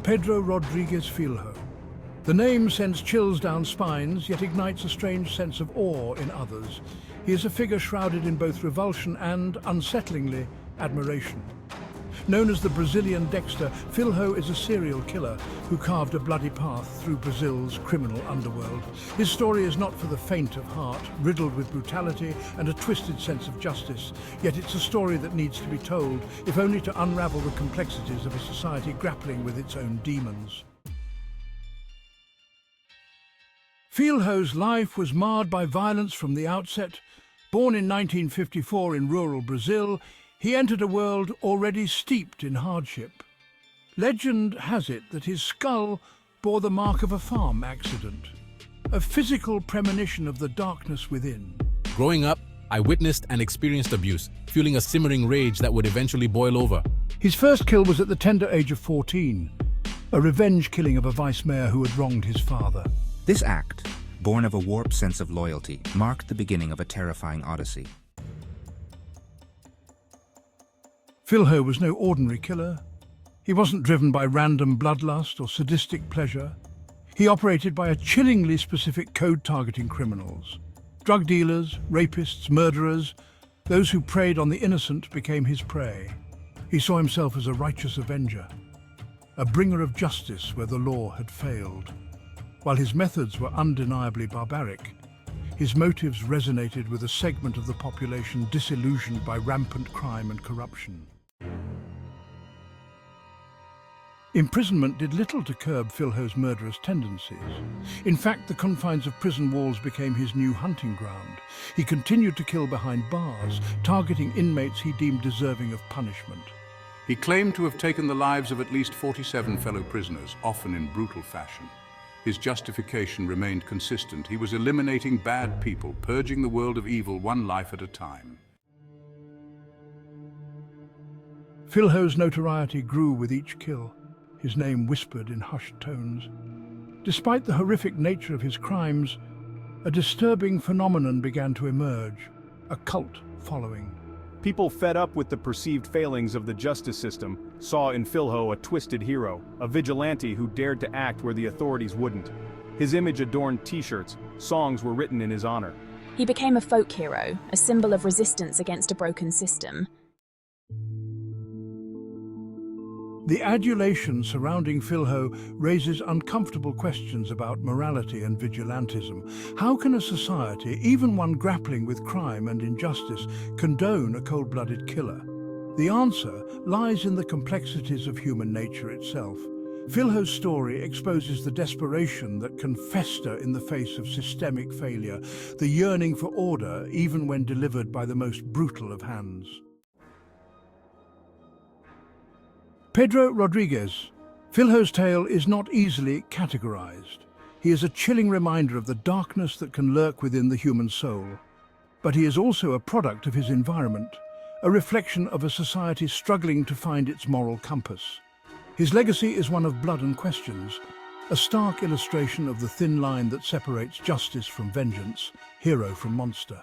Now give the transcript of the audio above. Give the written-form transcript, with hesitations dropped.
Pedro Rodrigues Filho. The name sends chills down spines, yet ignites a strange sense of awe in others. He is a figure shrouded in both revulsion and, unsettlingly, admiration. Known as the Brazilian Dexter, Filho is a serial killer who carved a bloody path through Brazil's criminal underworld. His story is not for the faint of heart, riddled with brutality and a twisted sense of justice. Yet it's a story that needs to be told, if only to unravel the complexities of a society grappling with its own demons. Filho's life was marred by violence from the outset. Born in 1954 in rural Brazil, he entered a world already steeped in hardship. Legend has it that his skull bore the mark of a farm accident, a physical premonition of the darkness within. Growing up, I witnessed and experienced abuse, fueling a simmering rage that would eventually boil over. His first kill was at the tender age of 14, a revenge killing of a vice mayor who had wronged his father. This act, born of a warped sense of loyalty, marked the beginning of a terrifying odyssey. Filho was no ordinary killer. He wasn't driven by random bloodlust or sadistic pleasure. He operated by a chillingly specific code targeting criminals. Drug dealers, rapists, murderers, those who preyed on the innocent became his prey. He saw himself as a righteous avenger, a bringer of justice where the law had failed. While his methods were undeniably barbaric, his motives resonated with a segment of the population disillusioned by rampant crime and corruption. Imprisonment did little to curb Filho's murderous tendencies. In fact, the confines of prison walls became his new hunting ground. He continued to kill behind bars, targeting inmates he deemed deserving of punishment. He claimed to have taken the lives of at least 47 fellow prisoners, often in brutal fashion. His justification remained consistent. He was eliminating bad people, purging the world of evil one life at a time. Filho's notoriety grew with each kill, his name whispered in hushed tones. Despite the horrific nature of his crimes, a disturbing phenomenon began to emerge, a cult following. People fed up with the perceived failings of the justice system saw in Filho a twisted hero, a vigilante who dared to act where the authorities wouldn't. His image adorned t-shirts, songs were written in his honor. He became a folk hero, a symbol of resistance against a broken system. The adulation surrounding Filho raises uncomfortable questions about morality and vigilantism. How can a society, even one grappling with crime and injustice, condone a cold-blooded killer? The answer lies in the complexities of human nature itself. Filho's story exposes the desperation that can fester in the face of systemic failure, the yearning for order even when delivered by the most brutal of hands. Pedro Rodrigues. Filho's tale is not easily categorized. He is a chilling reminder of the darkness that can lurk within the human soul. But he is also a product of his environment, a reflection of a society struggling to find its moral compass. His legacy is one of blood and questions, a stark illustration of the thin line that separates justice from vengeance, hero from monster.